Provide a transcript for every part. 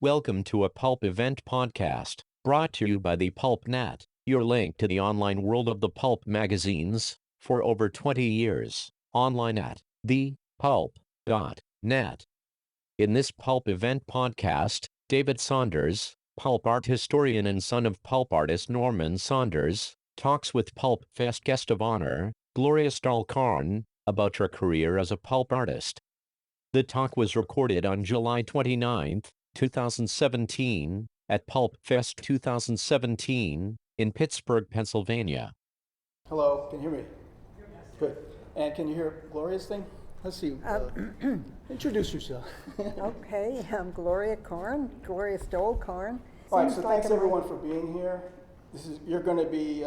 Welcome to a Pulp Event podcast, brought to you by the PulpNet, your link to the online world of the pulp magazines, for over 20 years, online at thepulp.net. In this Pulp Event podcast, David Saunders, pulp art historian and son of pulp artist Norman Saunders, talks with PulpFest guest of honor, Gloria Stoll Karn, about her career as a pulp artist. The talk was recorded on July 29, 2017, at PulpFest 2017 in Pittsburgh, Pennsylvania. Hello, can you hear me? Good. And can you hear Gloria's thing? Let's see. Introduce yourself. Okay, I'm Gloria Stoll Karn. All right, so thanks everyone for being here. You're going to be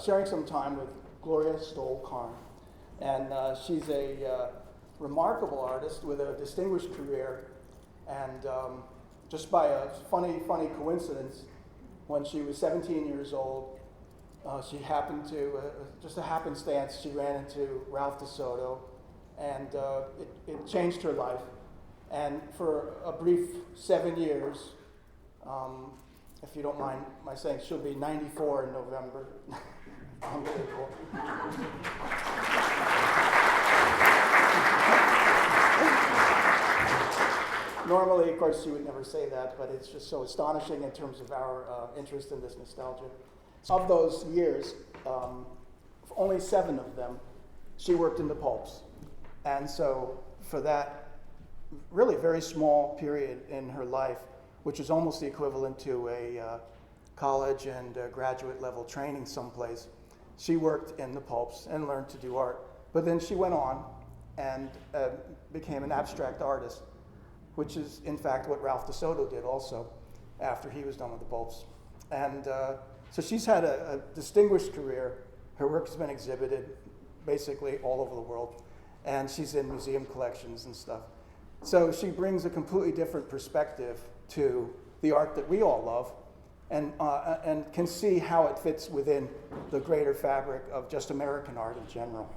sharing some time with Gloria Stoll Karn. And she's a remarkable artist with a distinguished career. And just by a funny coincidence, when she was 17 years old, she happened to, just a happenstance, she ran into Ralph DeSoto, and it changed her life. And for a brief 7 years, if you don't mind my saying, she'll be 94 in November. Unbelievable. Normally, of course, she would never say that, but it's just so astonishing in terms of our interest in this nostalgia. Of those years, only 7 of them, she worked in the pulps. And so for that really very small period in her life, which is almost the equivalent to a college and graduate level training someplace, she worked in the pulps and learned to do art. But then she went on and became an abstract artist, which is in fact what Ralph DeSoto did also after he was done with the pulps. And so she's had a distinguished career. Her work has been exhibited basically all over the world, and she's in museum collections and stuff. So she brings a completely different perspective to the art that we all love, and can see how it fits within the greater fabric of just American art in general.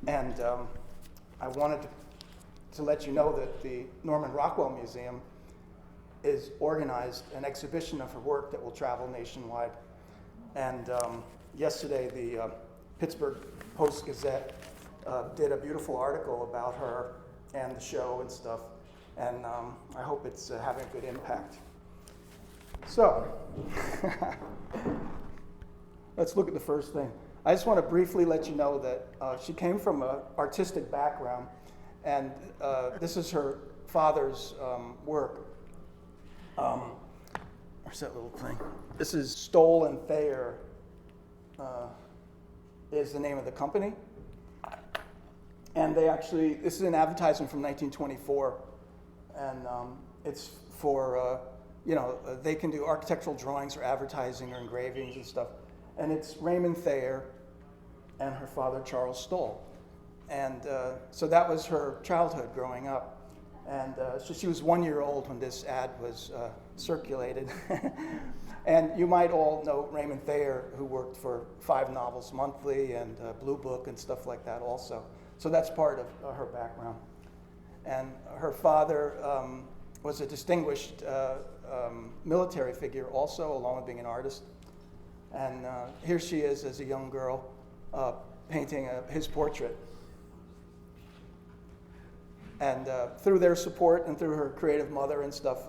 And I wanted to let you know that the Norman Rockwell Museum is organized an exhibition of her work that will travel nationwide. And yesterday, the Pittsburgh Post-Gazette did a beautiful article about her and the show and stuff. And I hope it's having a good impact. So, let's look at the first thing. I just want to briefly let you know that she came from an artistic background, and this is her father's work. Where's that little thing? This is Stoll and Thayer is the name of the company. And they actually, this is an advertisement from 1924, and it's for, they can do architectural drawings or advertising or engravings and stuff. And it's Raymond Thayer and her father, Charles Stoll. And so that was her childhood growing up. And so she was 1 year old when this ad was circulated. And you might all know Raymond Thayer, who worked for 5 Novels Monthly and Blue Book and stuff like that also. So that's part of her background. And her father was a distinguished military figure also, along with being an artist. And here she is as a young girl painting his portrait. And through their support and through her creative mother and stuff,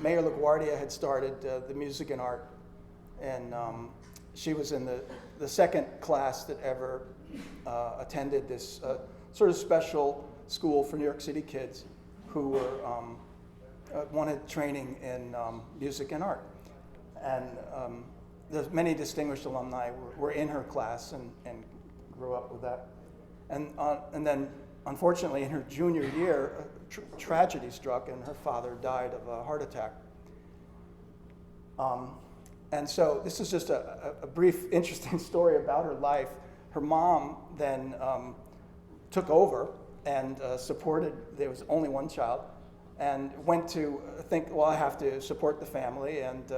Mayor LaGuardia had started the music and art. And she was in the second class that ever attended this sort of special school for New York City kids who were wanted training in music and art. And there's many distinguished alumni were in her class and grew up with that. And then, unfortunately, in her junior year, a tragedy struck, and her father died of a heart attack. And so this is just a brief, interesting story about her life. Her mom then took over and supported, there was only one child, and went to think, well, I have to support the family and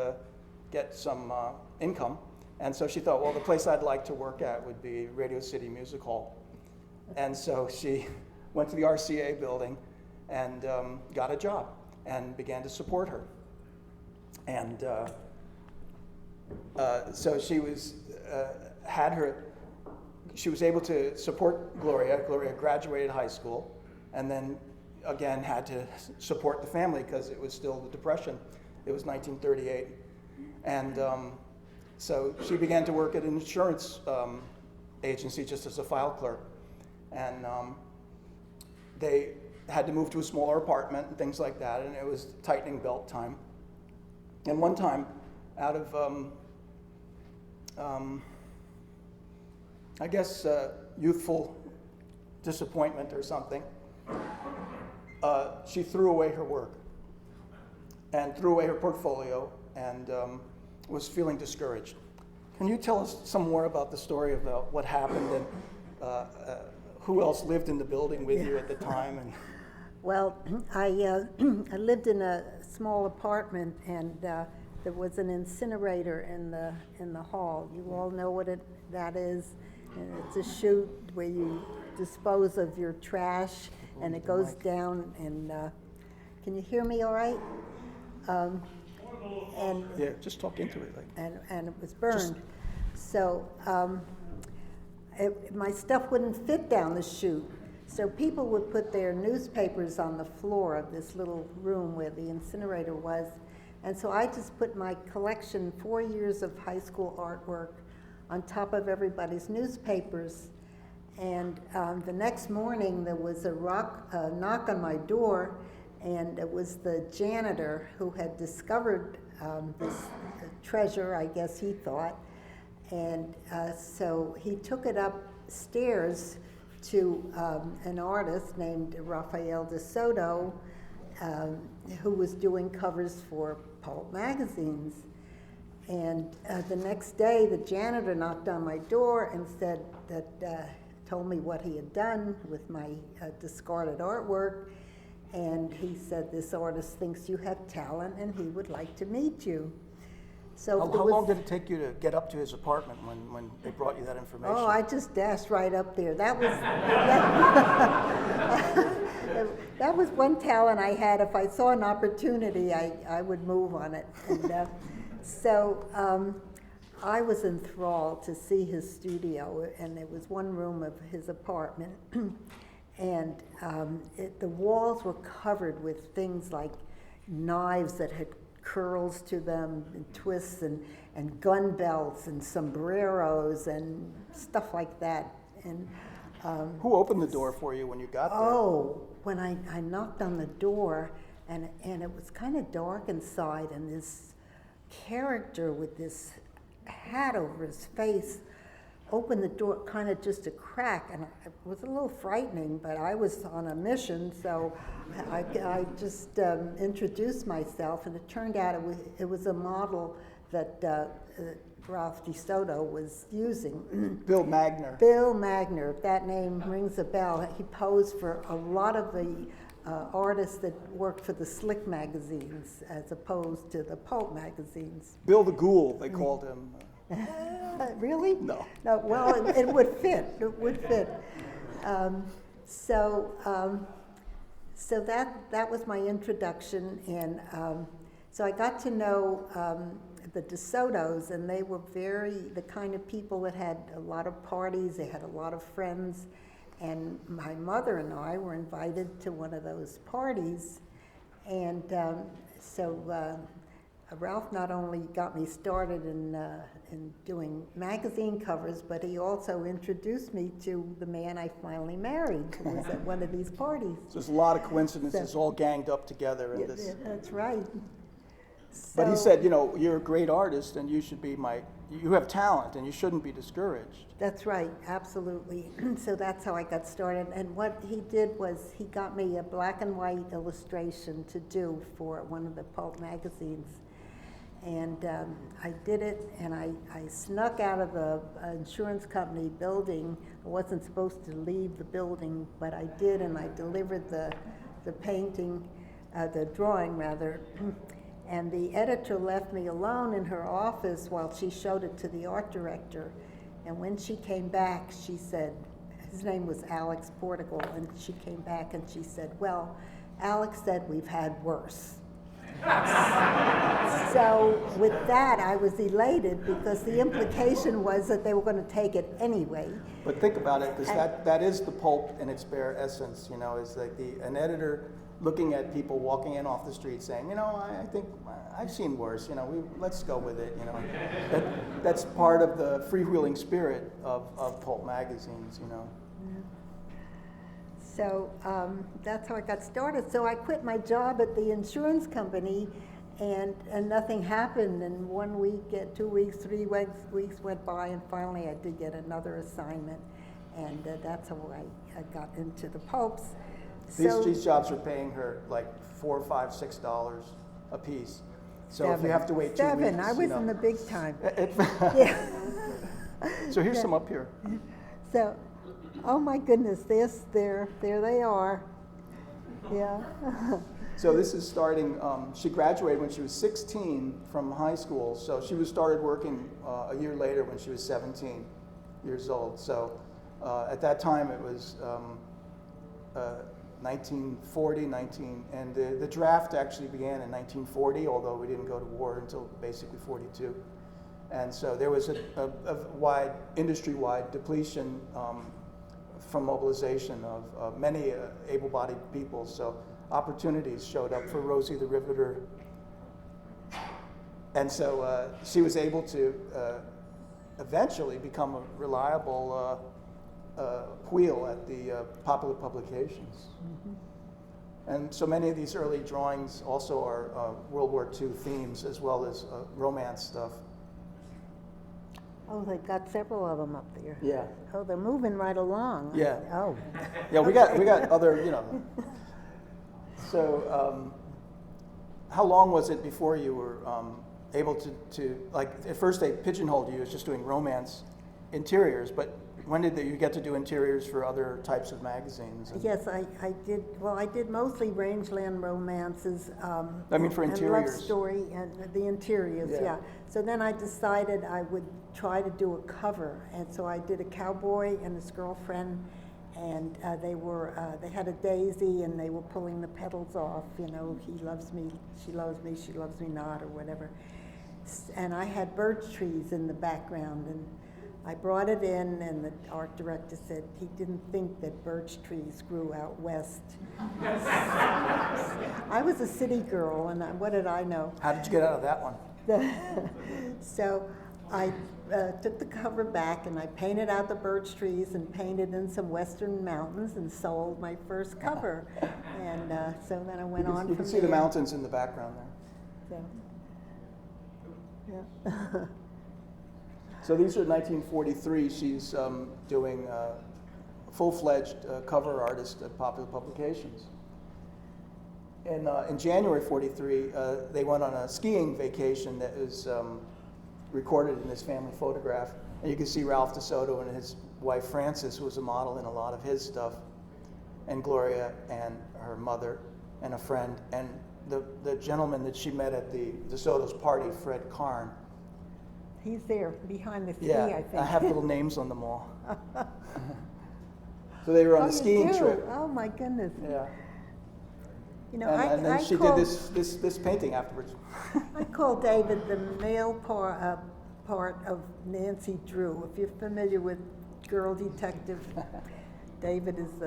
get some income. And so she thought, well, the place I'd like to work at would be Radio City Music Hall. And so she went to the RCA building and got a job and began to support her. And so she was she was able to support Gloria. Gloria graduated high school, and then again had to support the family because it was still the Depression. It was 1938, and so she began to work at an insurance agency just as a file clerk, and they had to move to a smaller apartment and things like that, and it was tightening belt time. And one time, out of I guess youthful disappointment or something, she threw away her work and threw away her portfolio and was feeling discouraged. Can you tell us some more about the story about what happened and who else lived in the building with you at the time? And Well, I lived in a small apartment, and there was an incinerator in the hall. You all know what that is. And it's a chute where you dispose of your trash, and it goes down. And can you hear me all right? And yeah, just talk into it. and it was burned. So my stuff wouldn't fit down the chute. So people would put their newspapers on the floor of this little room where the incinerator was. And so I just put my collection, 4 years of high school artwork, on top of everybody's newspapers. And the next morning there was a knock on my door, and it was the janitor who had discovered this treasure, I guess he thought. And so he took it upstairs to an artist named Rafael de Soto, who was doing covers for pulp magazines. And the next day, the janitor knocked on my door and said that, told me what he had done with my discarded artwork. And he said, this artist thinks you have talent and he would like to meet you. So how long did it take you to get up to his apartment when they brought you that information? Oh, I just dashed right up there. That was that was one talent I had. If I saw an opportunity, I would move on it. And so I was enthralled to see his studio, and it was one room of his apartment. And the walls were covered with things like knives that had curls to them, and twists, and gun belts, and sombreros, and stuff like that. And who opened the door for you when you got there? Oh, when I knocked on the door, and it was kind of dark inside, and this character with this hat over his face opened the door kind of just a crack, and it was a little frightening, but I was on a mission, so I just introduced myself, and it turned out it was a model that Ralph DeSoto was using. Bill Magner. Bill Magner, if that name rings a bell. He posed for a lot of the artists that worked for the Slick magazines as opposed to the pulp magazines. Bill the Ghoul, they called him. Really? No. No. Well, it would fit. It would fit. So that was my introduction, and so I got to know the DeSotos, and they were the kind of people that had a lot of parties. They had a lot of friends, and my mother and I were invited to one of those parties, and so. Ralph not only got me started in doing magazine covers, but he also introduced me to the man I finally married, who was at one of these parties. So there's a lot of coincidences all ganged up together in this. That's right. But he said, you're a great artist, and you should be you have talent, and you shouldn't be discouraged. That's right, absolutely. So that's how I got started. And what he did was he got me a black and white illustration to do for one of the pulp magazines. And I did it, and I snuck out of the insurance company building. I wasn't supposed to leave the building, but I did, and I delivered the painting, the drawing rather. And the editor left me alone in her office while she showed it to the art director. And when she came back, she said, his name was Alex Portigal, and she came back and she said, well, Alex said, we've had worse. So with that, I was elated because the implication was that they were going to take it anyway. But think about it, because that is the pulp in its bare essence, is like an editor looking at people walking in off the street saying, I think I've seen worse, let's go with it, That's part of the freewheeling spirit of pulp magazines, So that's how I got started. So I quit my job at the insurance company, and nothing happened. And 1 week, 2 weeks, 3 weeks went by, and finally I did get another assignment, and that's how I got into the pulps. These jobs are paying her like $4, $5, $6 a piece. So if you have to wait 2 weeks, I was in the big time. Yeah. So here's some up here. So, oh my goodness, there they are. Yeah. So this is starting, she graduated when she was 16 from high school, so she started working a year later when she was 17 years old. So at that time it was 1940, and the draft actually began in 1940, although we didn't go to war until basically 42. And so there was a wide, industry-wide depletion from mobilization of many able-bodied people. So opportunities showed up for Rosie the Riveter. And so she was able to eventually become a reliable wheel at the popular publications. Mm-hmm. And so many of these early drawings also are World War II themes as well as romance stuff. Oh, they've got several of them up there. Yeah. Oh, they're moving right along. Yeah. Oh. Yeah, we got other, So, how long was it before you were able to like, at first they pigeonholed you as just doing romance interiors, but when did you get to do interiors for other types of magazines? Yes, I did. Well, I did mostly rangeland romances. I mean, for interiors. And love story and the interiors, yeah. So then I decided I would try to do a cover, and so I did a cowboy and his girlfriend, and they had a daisy, and they were pulling the petals off. He loves me, she loves me not, or whatever. And I had birch trees in the background, and I brought it in, and the art director said he didn't think that birch trees grew out west. I was a city girl, and what did I know? How did you get out of that one? So I took the cover back, and I painted out the birch trees and painted in some western mountains and sold my first cover. And so then I went on from there. You can see the mountains in the background there. So, yeah. So these are 1943. She's doing full-fledged cover artist at popular publications. And in January 43, they went on a skiing vacation that was recorded in this family photograph. And you can see Ralph DeSoto and his wife Frances, who was a model in a lot of his stuff, and Gloria and her mother and a friend, and the gentleman that she met at the DeSoto's party, Fred Karn. He's there behind the ski, Yeah, I think. I have little names on them all. So they were on a skiing trip. Oh my goodness. Yeah. And then she did this painting afterwards. I call David the male part of Nancy Drew. If you're familiar with Girl Detective, David is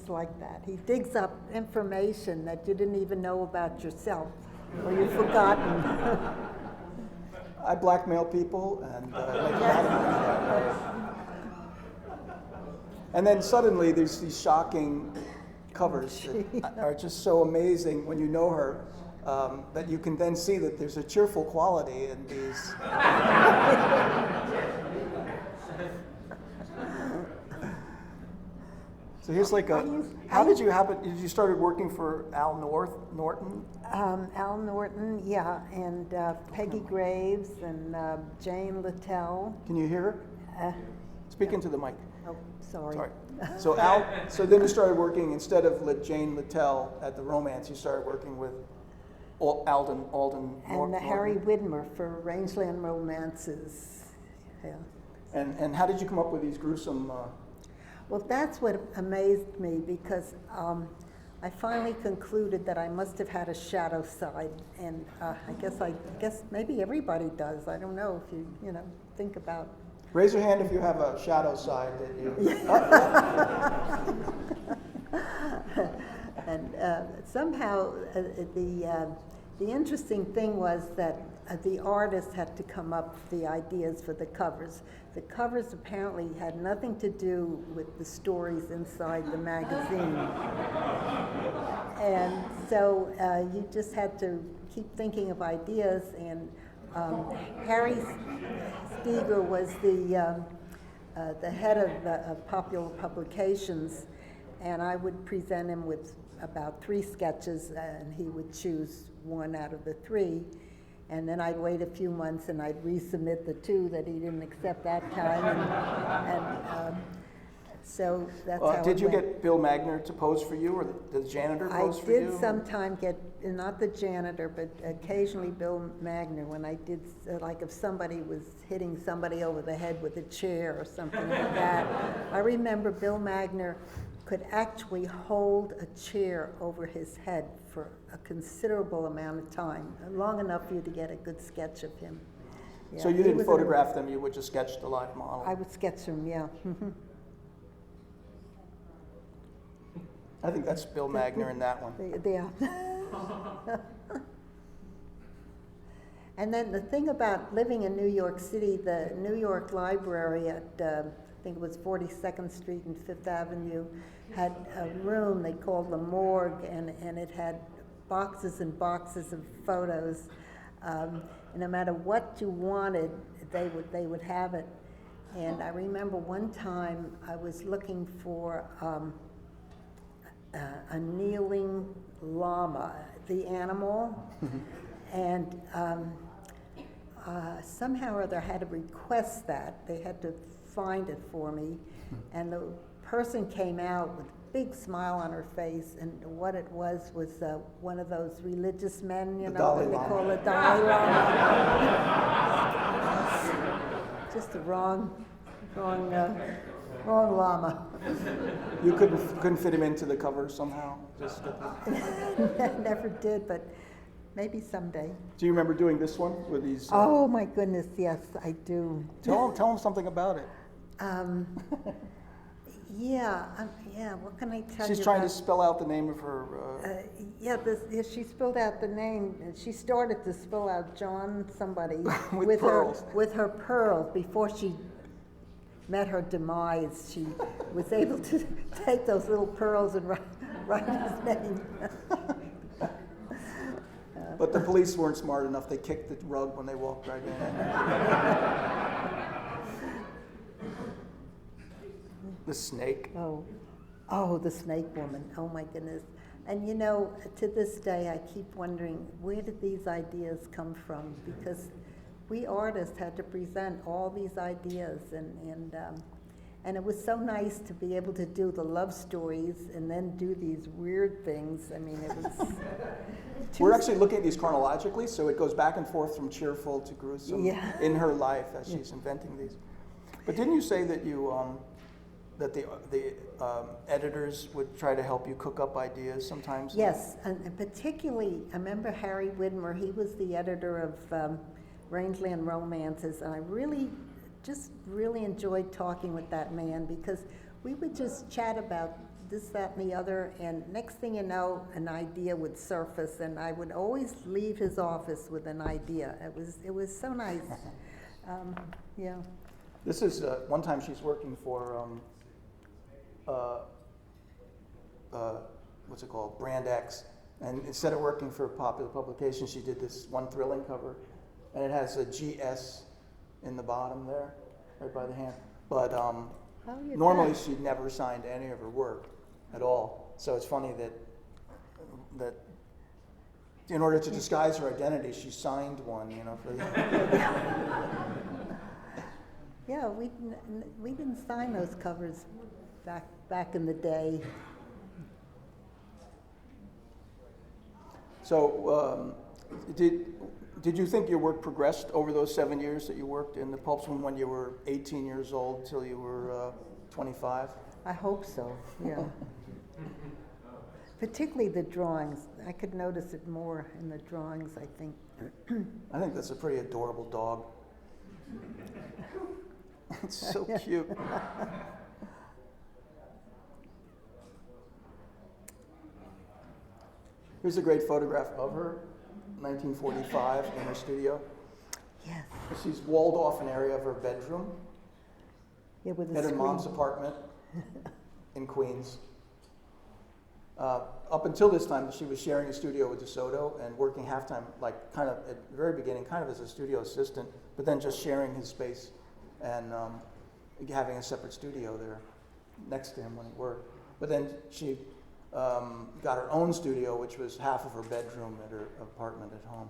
like that. He digs up information that you didn't even know about yourself, or you've forgotten. I blackmail people and make a lot of money. And then suddenly there's these shocking covers that are just so amazing when you know her, that you can then see that there's a cheerful quality in these. So here's like did you started working for Al Norton? Al Norton, yeah, and Peggy Graves and Jane Littell. Can you hear her? Speak into the mic. Oh, sorry. So then you started working, instead of Jane Littell at the Romance, you started working with Alden and Harry Widmer for Rangeland Romances. Yeah. And how did you come up with these gruesome? Well, that's what amazed me, because I finally concluded that I must have had a shadow side, and I guess maybe everybody does. I don't know if you know, think about. Raise your hand if you have a shadow side that you. And somehow the interesting thing was that the artist had to come up with the ideas for the covers. The covers apparently had nothing to do with the stories inside the magazine. And so you just had to keep thinking of ideas, and Harry Steger was the head of Popular Publications, and I would present him with about 3 sketches, and he would choose one out of the 3. And then I'd wait a few months and I'd resubmit the 2 that he didn't accept that time. And so that's how Did it you went. get Bill Magner to pose for you, or the janitor pose for you? I did sometime get, not the janitor, but occasionally Bill Magner, when I did, like if somebody was hitting somebody over the head with a chair or something like that. I remember Bill Magner could actually hold a chair over his head for a considerable amount of time, long enough for you to get a good sketch of him. Yeah, so you didn't photograph them, you would just sketch the live model? I would sketch him, yeah. I think that's Bill Magner in that one. Yeah. And then the thing about living in New York City, the New York Library at, I think it was 42nd Street and 5th Avenue, had a room they called the morgue, and it had boxes and boxes of photos. And no matter what you wanted, they would have it. And I remember one time I was looking for a kneeling llama, the animal, and somehow or other I had to request that. They had to find it for me, and the person came out with a big smile on her face, and what it was one of those religious men, you know, that they call a Dalai Lama. Just the wrong llama. You couldn't fit him into the cover somehow? Never did, but maybe someday. Do you remember doing this one with these? Oh my goodness, yes, I do. Tell them something about it. Yeah, what can I tell you? She's trying to spell out the name of her. She spelled out the name. She started to spell out John somebody with pearls. With her pearls before she met her demise. She was able to take those little pearls and write his name. But the police weren't smart enough. They kicked the rug when they walked right in. The snake. Oh, the snake woman. Oh my goodness. And you know, to this day, I keep wondering, where did these ideas come from? Because we artists had to present all these ideas, and it was so nice to be able to do the love stories and then do these weird things. I mean, it was. We're actually looking at these chronologically, so it goes back and forth from cheerful to gruesome in her life as she's inventing these. But didn't you say that you that the editors would try to help you cook up ideas sometimes? Yes, and particularly, I remember Harry Widmer. He was the editor of Rangeland Romances, and I really enjoyed talking with that man, because we would just chat about this, that, and the other, and next thing you know, an idea would surface, and I would always leave his office with an idea. It was so nice. Yeah. This is one time she's working for what's it called, Brand X, and instead of working for Popular Publications, she did this one thrilling cover, and it has a GS in the bottom there, right by the hand. But normally she'd never signed any of her work at all. So it's funny that in order to disguise her identity, she signed one, you know. For Yeah, we didn't sign those covers back in the day. So did you think your work progressed over those 7 years that you worked in the pulps, from when you were 18 years old till you were 25? I hope so, yeah. particularly the drawings. I could notice it more in the drawings, I think. I think that's a pretty adorable dog. It's so cute. Here's a great photograph of her, 1945, in her studio. Yes. She's walled off an area of her bedroom Yeah, with a at her screen. mom's apartment in Queens. Up until this time, she was sharing a studio with DeSoto and working half-time, like kind of at the very beginning, kind of as a studio assistant, but then just sharing his space and having a separate studio there next to him when he worked. But then she got her own studio, which was half of her bedroom at her apartment at home.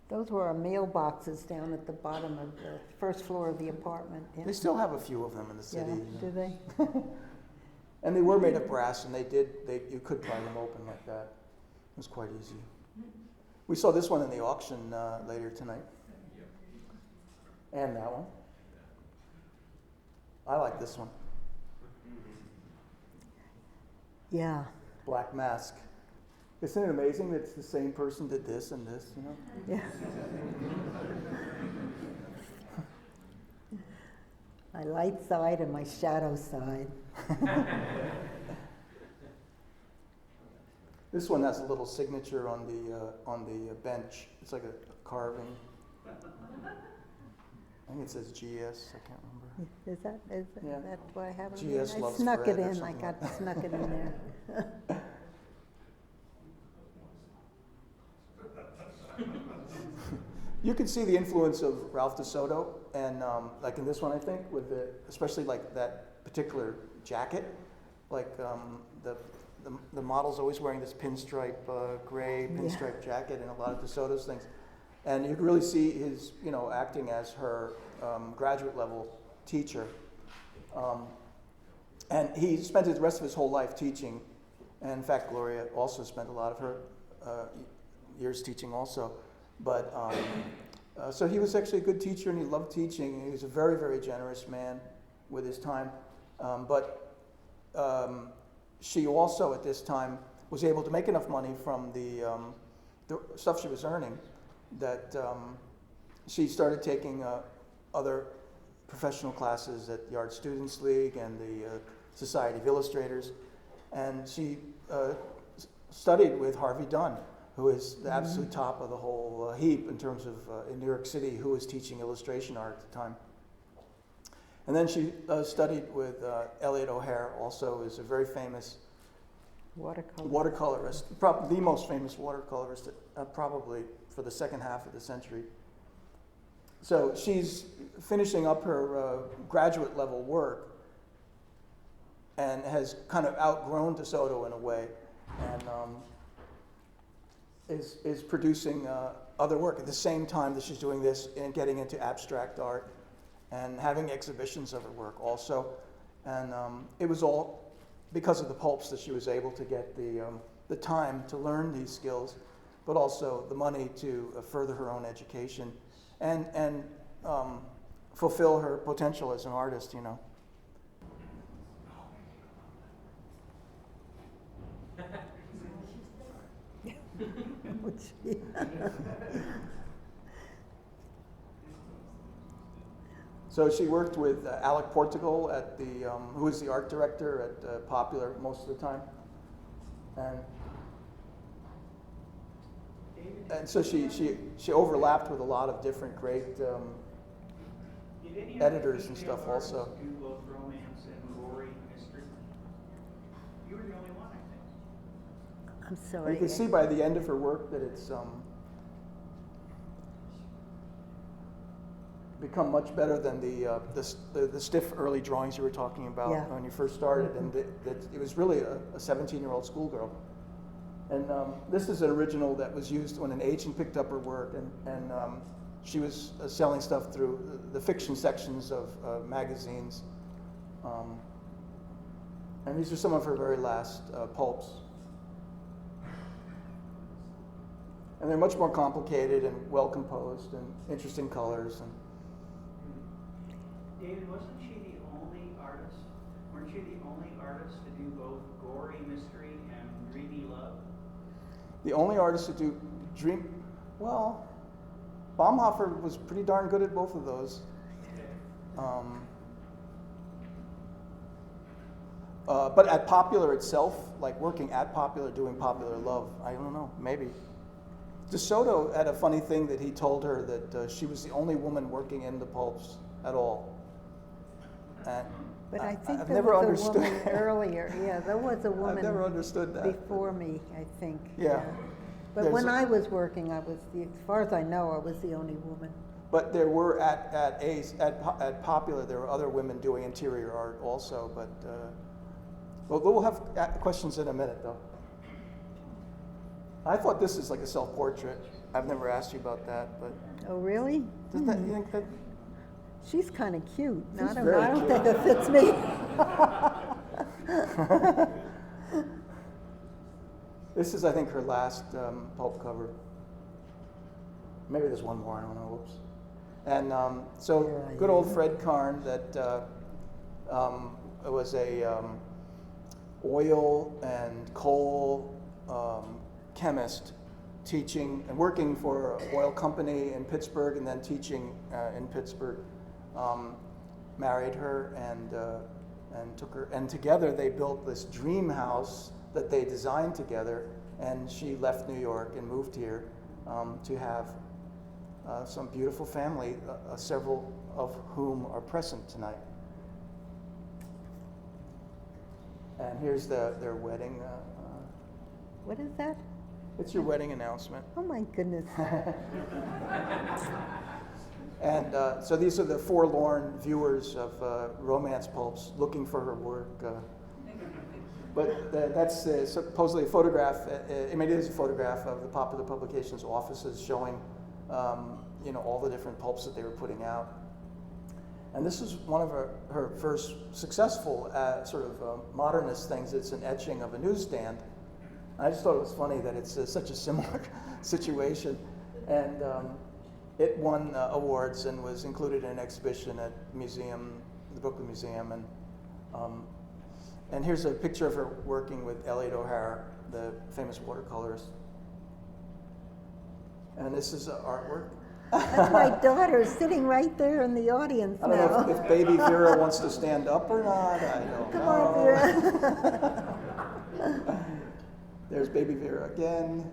Those were our mailboxes down at the bottom of the first floor of the apartment. Yeah. They still have a few of them in the city. Yeah, do they? And they were made of brass, and you could pry them open like that. It was quite easy. We saw this one in the auction later tonight. And that one. I like this one. Yeah. Black Mask. Isn't it amazing that it's the same person did this and this, you know? Yeah. My light side and my shadow side. This one has a little signature on the bench. It's like a carving. I think it says GS. I can't remember. Is that Yeah. that's what I have? GS I loves snuck Fred it or in. I something got like that. snuck it in there. You can see the influence of Ralph DeSoto, and like in this one, I think, with especially like that particular jacket, like the model's always wearing this pinstripe gray pinstripe jacket in a lot of DeSoto's things, and you can really see his acting as her graduate level teacher, and he spent the rest of his whole life teaching, and in fact Gloria also spent a lot of her years teaching also. But so he was actually a good teacher, and he loved teaching. He was a very, very generous man with his time. But she also, at this time, was able to make enough money from the stuff she was earning that she started taking other professional classes at the Art Students League and the Society of Illustrators. And she studied with Harvey Dunn, who is the absolute top of the whole heap in terms of, in New York City, who was teaching illustration art at the time. And then she studied with Elliot O'Hare, also is a very famous watercolorist, probably the most famous watercolorist probably for the second half of the century. So she's finishing up her graduate level work and has kind of outgrown DeSoto in a way, and is producing other work at the same time that she's doing this and getting into abstract art and having exhibitions of her work also. And it was all because of the pulps that she was able to get the time to learn these skills, but also the money to further her own education and fulfill her potential as an artist, So she worked with Alec Portugal at who was the art director at Popular most of the time, and so she overlapped with a lot of different great editors and stuff also. Do both romance and gory mystery? You were the only one, I think. I'm sorry. You can see by the end of her work that it's become much better than the stiff early drawings you were talking about when you first started, and that it was really a 17-year-old schoolgirl. And this is an original that was used when an agent picked up her work, and she was selling stuff through the fiction sections of magazines. And these are some of her very last pulps. And they're much more complicated and well composed and interesting colors. And David, wasn't she the only artist Weren't you the only artist to do both gory mystery and dreamy love? The only artist to do well, Baumhofer was pretty darn good at both of those. But at Popular itself, like working at Popular, doing Popular Love, I don't know, maybe. DeSoto had a funny thing that he told her that she was the only woman working in the pulps at all. And But I think I've there never was understood. a woman earlier. Yeah, there was a woman. I've never understood that. Before me, I think. Yeah. But There's when a- I was working, as far as I know, I was the only woman. But there were at Popular, there were other women doing interior art also. But we'll have questions in a minute, though. I thought this is like a self-portrait. I've never asked you about that, but Oh, really? doesn't that, you think that? She's kind of cute. She's I don't very know. I don't cute. think it fits me. This is, I think, her last pulp cover. Maybe there's one more. I don't know. Whoops. And so, Here I good old am. Fred Karn, that was a oil and coal chemist, teaching and working for an oil company in Pittsburgh, and then teaching in Pittsburgh. Married her and took her, and together they built this dream house that they designed together. And she left New York and moved here to have some beautiful family, several of whom are present tonight. And here's their wedding. What is that? It's your wedding announcement. Oh, my goodness. And so these are the forlorn viewers of romance pulps looking for her work. But that's supposedly a photograph. I mean, it is a photograph of the Popular Publications offices showing, all the different pulps that they were putting out. And this is one of her first successful sort of modernist things. It's an etching of a newsstand. I just thought it was funny that it's such a similar situation. And it won awards and was included in an exhibition at the Brooklyn Museum. And here's a picture of her working with Elliot O'Hara, the famous watercolorist. And this is artwork. That's my daughter sitting right there in the audience I don't now. know if baby Vera wants to stand up or not. I don't Come know. on, Vera. There's baby Vera again.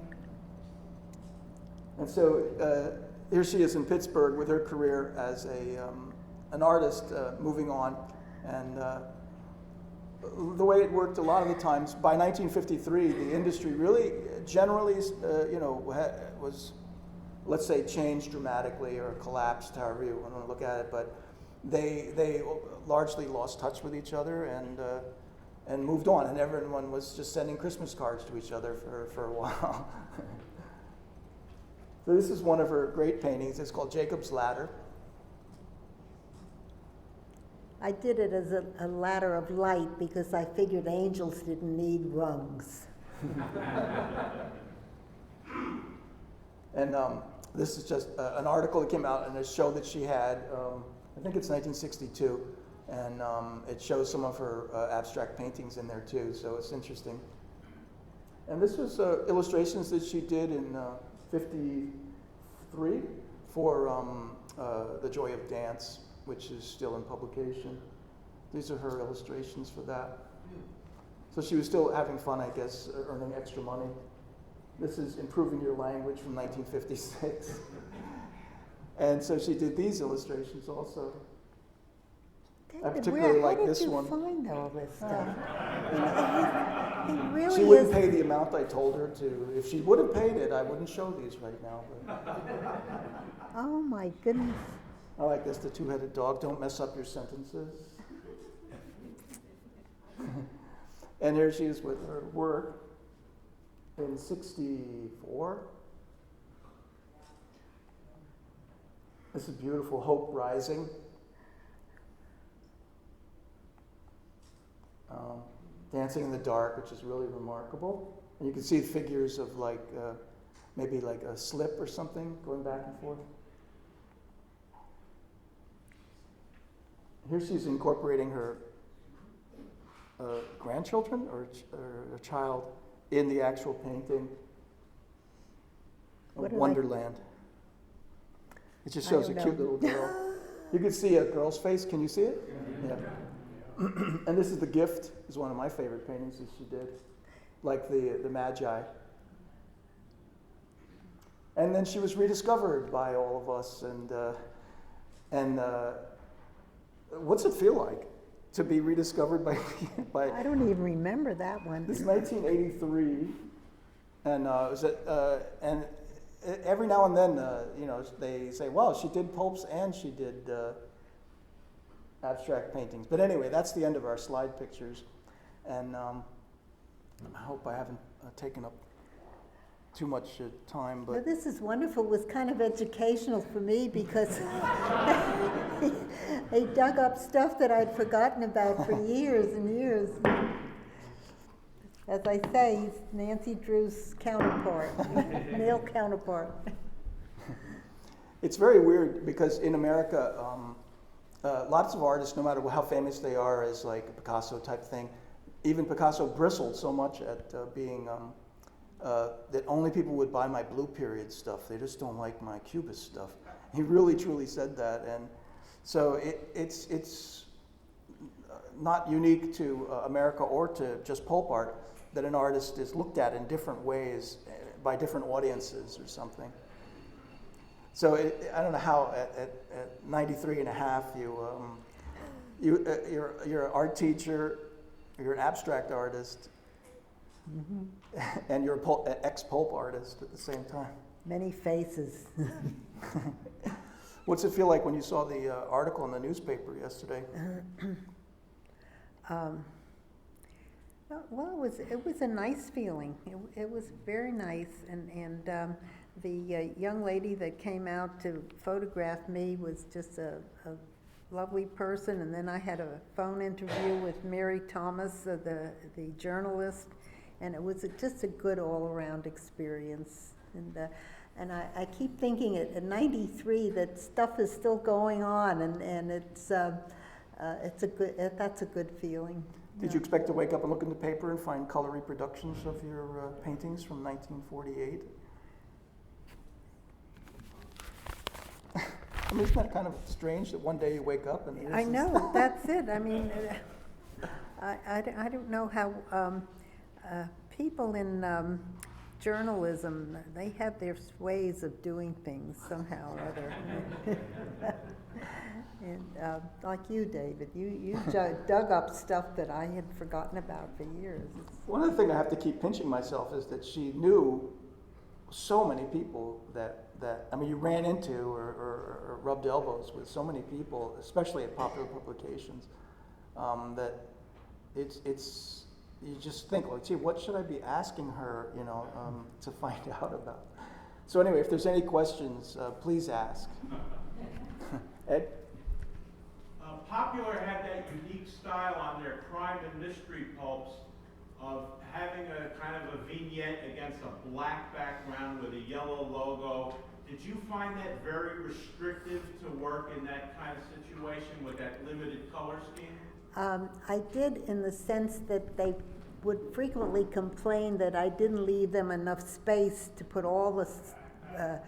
And so here she is in Pittsburgh with her career as an artist, moving on. And the way it worked a lot of the times, by 1953, the industry really generally, was, let's say, changed dramatically or collapsed, however you want to look at it. But they largely lost touch with each other and moved on, and everyone was just sending Christmas cards to each other for a while. So this is one of her great paintings. It's called Jacob's Ladder. I did it as a ladder of light because I figured angels didn't need rungs. And this is just an article that came out, and a show that she had, I think it's 1962, and it shows some of her abstract paintings in there too, so it's interesting. And this was illustrations that she did in 53 for The Joy of Dance, which is still in publication. These are her illustrations for that. So she was still having fun, I guess, earning extra money. This is Improving Your Language from 1956. And so she did these illustrations also. I particularly like this one. How did you find all this stuff? It really She wouldn't is. pay the amount I told her to. If she would have paid it, I wouldn't show these right now. But Oh, my goodness. I like this, the two-headed dog. Don't mess up your sentences. And here she is with her work in 64. This is beautiful, Hope Rising. Dancing in the Dark, which is really remarkable. And you can see figures of maybe like a slip or something going back and forth. Here she's incorporating her grandchildren or a child in the actual painting of What are they? Wonderland. It just I shows a don't cute know. little girl. You can see a girl's face. Can you see it? Yeah. And this is The Gift, is one of my favorite paintings that she did, like the Magi. And then she was rediscovered by all of us, and what's it feel like to be rediscovered by I don't even remember that one. This is 1983, and and every now and then, they say, "Well, she did pulps and she did abstract paintings." But anyway, that's the end of our slide pictures, and I hope I haven't taken up too much time. Well, But this is wonderful. It was kind of educational for me because they dug up stuff that I'd forgotten about for years and years. As I say, he's Nancy Drew's counterpart, male counterpart. it's very weird because in America, lots of artists, no matter how famous they are, as like a Picasso type thing, even Picasso bristled so much at being that only people would buy my Blue Period stuff. They just don't like my Cubist stuff. He really, truly said that, and so it's not unique to America or to just pulp art that an artist is looked at in different ways by different audiences or something. So I don't know how at 93 and a half you're an art teacher, you're an abstract artist, and you're an ex-pulp artist at the same time. Many faces. What's it feel like when you saw the article in the newspaper yesterday? Well, it was a nice feeling. It was very nice, and the young lady that came out to photograph me was just a lovely person. And then I had a phone interview with Mary Thomas, the journalist, and it was just a good all-around experience. And I keep thinking at 93 that stuff is still going on, and it's a good that's a good feeling. Did you expect to wake up and look in the paper and find color reproductions of your paintings from 1948? I mean, isn't that kind of strange that one day you wake up and it I isn't? know, that's it. I mean, I don't know how people in journalism, they have their ways of doing things somehow or other. And like you, David, you dug up stuff that I had forgotten about for years. One other thing I have to keep pinching myself is that she knew so many people that I mean, you ran into or rubbed elbows with so many people, especially at popular publications, that it's you just think, well, gee, what should I be asking her, to find out about? So anyway, if there's any questions, please ask. Ed? Popular had that unique style on their crime and mystery pulps of having a kind of a vignette against a black background with a yellow logo. Did you find that very restrictive to work in that kind of situation with that limited color scheme? I did, in the sense that they would frequently complain that I didn't leave them enough space to put all the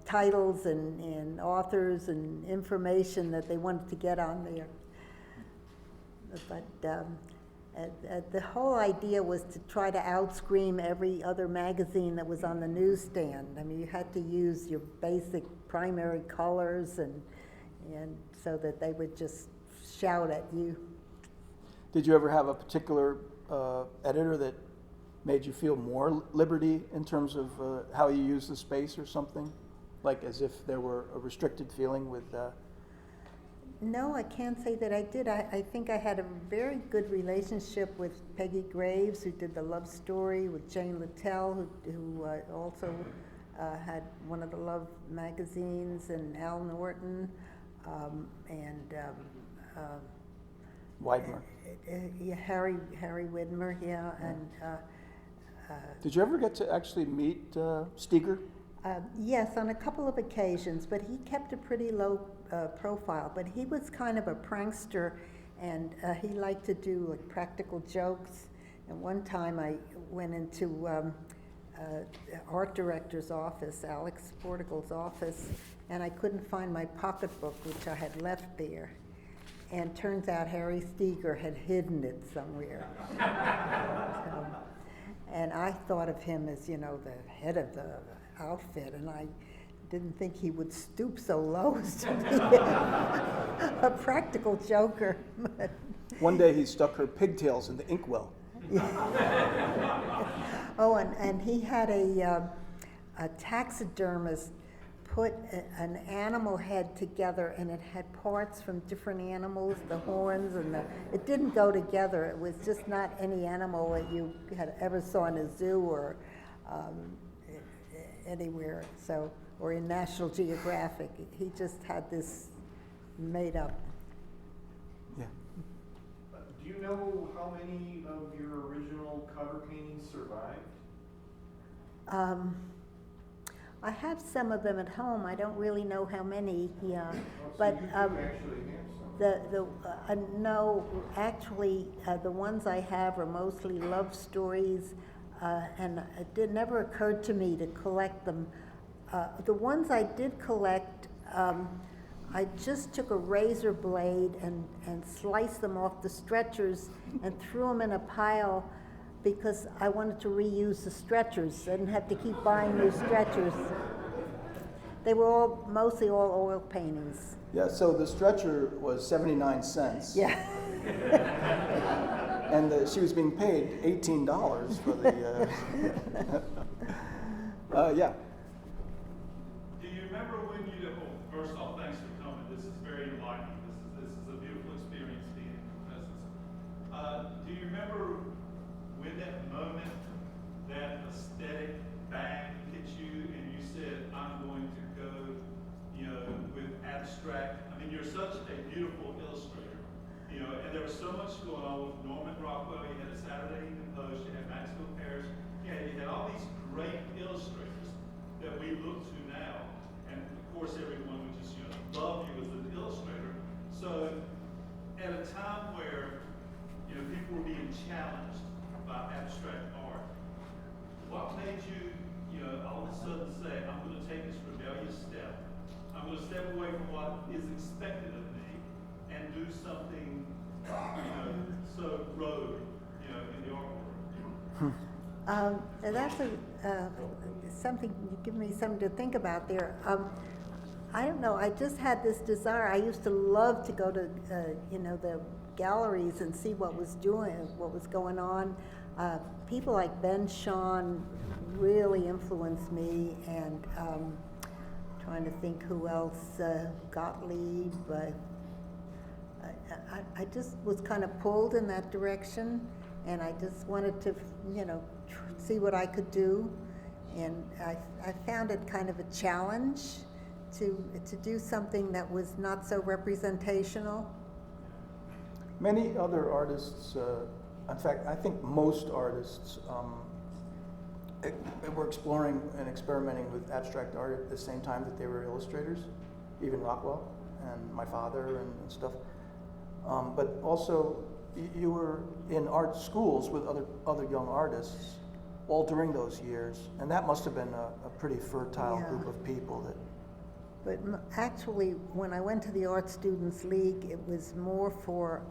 titles and authors and information that they wanted to get on there. But the whole idea was to try to outscream every other magazine that was on the newsstand. I mean, you had to use your basic primary colors and so that they would just shout at you. Did you ever have a particular editor that made you feel more liberty in terms of how you use the space or something? Like as if there were a restricted feeling with... No, I can't say that I did. I think I had a very good relationship with Peggy Graves, who did the love story, with Jane Littell, who also had one of the love magazines, and Al Norton, and Weidmer. Yeah, Harry Widmer, yeah, and Did you ever get to actually meet Steger? yes, on a couple of occasions, but he kept a pretty low profile. But he was kind of a prankster And he liked to do like practical jokes. And one time I went into the art director's office, Alex Portigal's office, and I couldn't find my pocketbook, which I had left there. And turns out Harry Steger had hidden it somewhere. And I thought of him as, you know, the head of the outfit, and I didn't think he would stoop so low as to be a practical joker. One day he stuck her pigtails in the inkwell. Oh, and he had a taxidermist put an animal head together, and it had parts from different animals, the horns and it didn't go together. It was just not any animal that you had ever saw in a zoo or anywhere, so, or in National Geographic. He just had this made up. Yeah. Do you know how many of your original cover paintings survived? I have some of them at home. I don't really know how many. Yeah, Oh, so but you do actually have some. no, actually, the ones I have are mostly love stories, and it never occurred to me to collect them. The ones I did collect, I just took a razor blade and sliced them off the stretchers and threw them in a pile because I wanted to reuse the stretchers. I didn't have to keep buying new stretchers. They were mostly all oil paintings. Yeah, so the stretcher was 79 cents. Yeah. And she was being paid $18 for the, yeah. Do you remember when you, first off, thanks for coming. This is very enlightening. This is a beautiful experience being in your presence. Do you remember when that moment, that aesthetic bang hit you and you said, I'm going to go, you know, with abstract? I mean, you're such a beautiful illustrator, you know, and there was so much going on with Norman Rockwell. You had a Saturday Evening Post, you had Maxwell Parrish, you had all these great illustrators that we look to now, and of course everyone would just, you know, love you as an illustrator. So at a time where, you know, people were being challenged by abstract art, what made you, you know, all of a sudden say, I'm going to take this rebellious step. I'm going to step away from what is expected of me and do something, you know, so rogue, you know, in the art world? That's something, you give me something to think about there. I don't know, I just had this desire. I used to love to go to, you know, the galleries and see what was going on. People like Ben Shahn really influenced me, and trying to think who else, Gottlieb. I just was kind of pulled in that direction, and I just wanted to, you know, see what I could do. And I found it kind of a challenge to do something that was not so representational. Many other artists, in fact, I think most artists were exploring and experimenting with abstract art at the same time that they were illustrators, even Rockwell and my father and stuff. But also, you were in art schools with other young artists all during those years, and that must have been a pretty fertile group of people that. But actually, when I went to the Art Students League, it was more for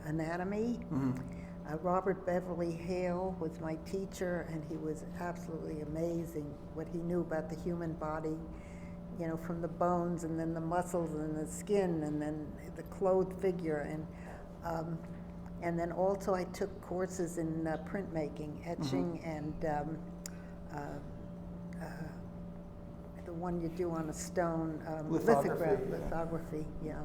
anatomy. Mm-hmm. Robert Beverly Hale was my teacher, and he was absolutely amazing, what he knew about the human body, you know, from the bones and then the muscles and the skin and then the clothed figure. And then also I took courses in printmaking, etching, and the one you do on a stone, lithography, yeah.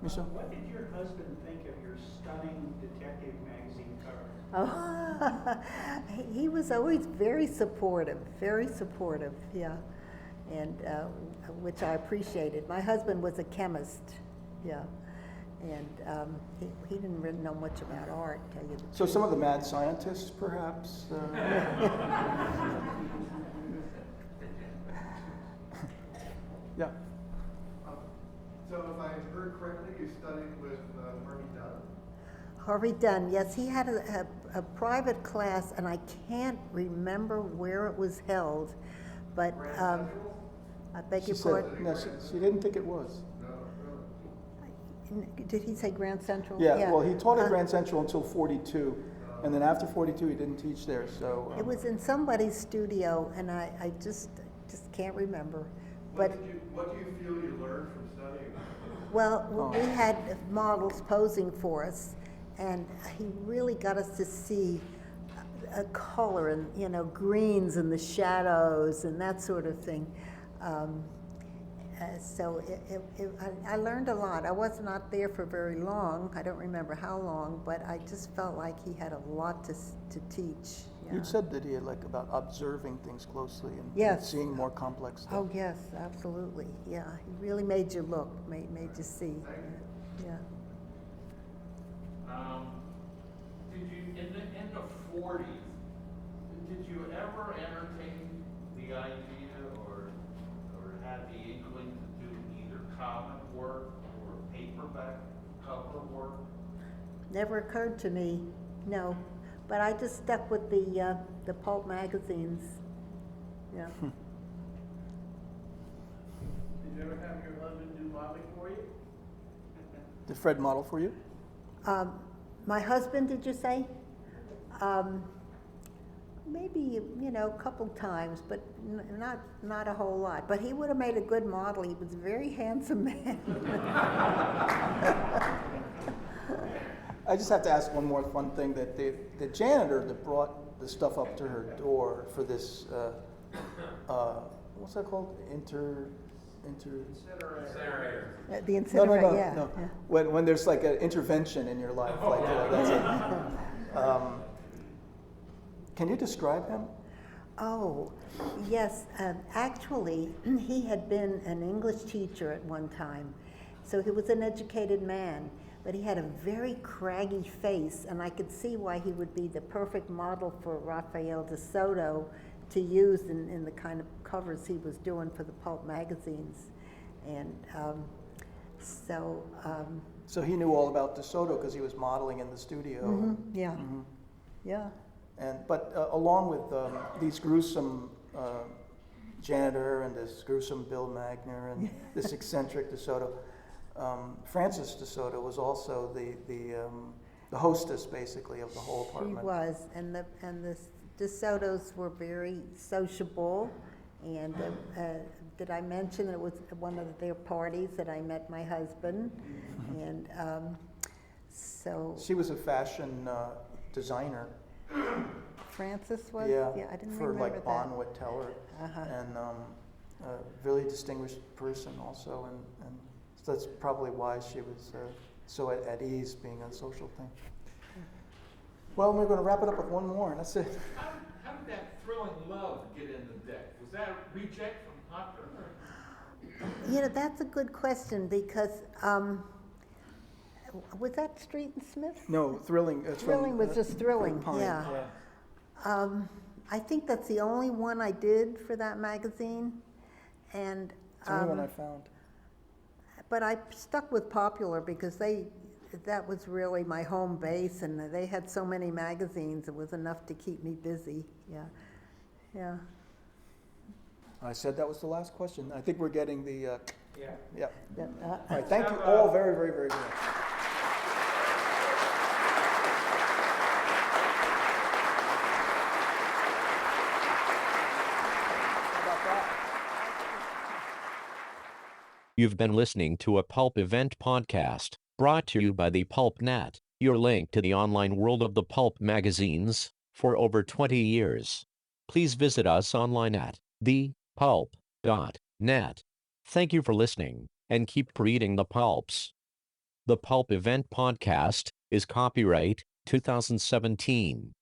Michelle? What did your husband think of your stunning detective magazine cover? Oh, he was always very supportive, yeah, and which I appreciated. My husband was a chemist, yeah, and he didn't really know much about art, tell you the truth. So some of the mad scientists, perhaps? So if I heard correctly, you studied with Harvey Dunn? Harvey Dunn, yes, he had a private class, and I can't remember where it was held, but I beg She your said, pardon. no, she didn't think it was. Did he say Grand Central? Yeah, well, he taught at Grand Central until 42, and then after 42, he didn't teach there, so. It was in somebody's studio, and I just can't remember. But What do you feel you learned from studying? well, we had models posing for us, and he really got us to see a color and, you know, greens and the shadows and that sort of thing. So I learned a lot. I was not there for very long. I don't remember how long, but I just felt like he had a lot to teach. Yeah. You'd said that he had like about observing things closely and Yes. seeing more complex stuff. Oh, yes, absolutely. Yeah, he really made you look, made you see. Yeah. Did you, in the 40s, did you ever entertain the idea or had the inkling to do either comic work or paperback cover work? Never occurred to me, no. But I just stuck with the pulp magazines. Yeah. Did you ever have your husband do modeling for you? Did Fred model for you? My husband, did you say? Maybe, you know, a couple times, but not a whole lot. But he would have made a good model. He was a very handsome man. I just have to ask one more fun thing, that the janitor that brought the stuff up to her door for this, what's that called? The incinerator, no. yeah. When there's like an intervention in your life, like that's it. Can you describe him? Oh, yes. Actually, he had been an English teacher at one time, so he was an educated man. But he had a very craggy face, and I could see why he would be the perfect model for Raphael de Soto to use in the kind of covers he was doing for the pulp magazines. And So he knew all about de Soto because he was modeling in the studio. yeah, yeah. But along with these gruesome janitor and this gruesome Bill Magner and this eccentric de Soto, Frances de Soto was also the hostess, basically, of the whole apartment. She was, and the de Sotos were very sociable. And did I mention it was one of their parties that I met my husband? And so She was a fashion designer. Frances was? Yeah, I didn't for remember like that. Bonwit Teller, and a really distinguished person also, and so that's probably why she was so at ease being a social thing. Well, we're going to wrap it up with one more, and that's it. How did that thrilling love get in the deck? Was that a reject from Hunter? You know, that's a good question because was that Street and Smith? No, Thrilling. Thrilling was just Thrilling, Pine, yeah. I think that's the only one I did for that magazine, and It's the only one I found. but I stuck with Popular because that was really my home base, and they had so many magazines, it was enough to keep me busy. Yeah. I said that was the last question. I think we're getting the. Yeah. All All right. Thank you all very, very, very much. You've been listening to a Pulp Event podcast, brought to you by the PulpNet, your link to the online world of the pulp magazines, for over 20 years. Please visit us online at thepulp.net. Thank you for listening, and keep reading the pulps. The Pulp Event podcast is copyright 2017.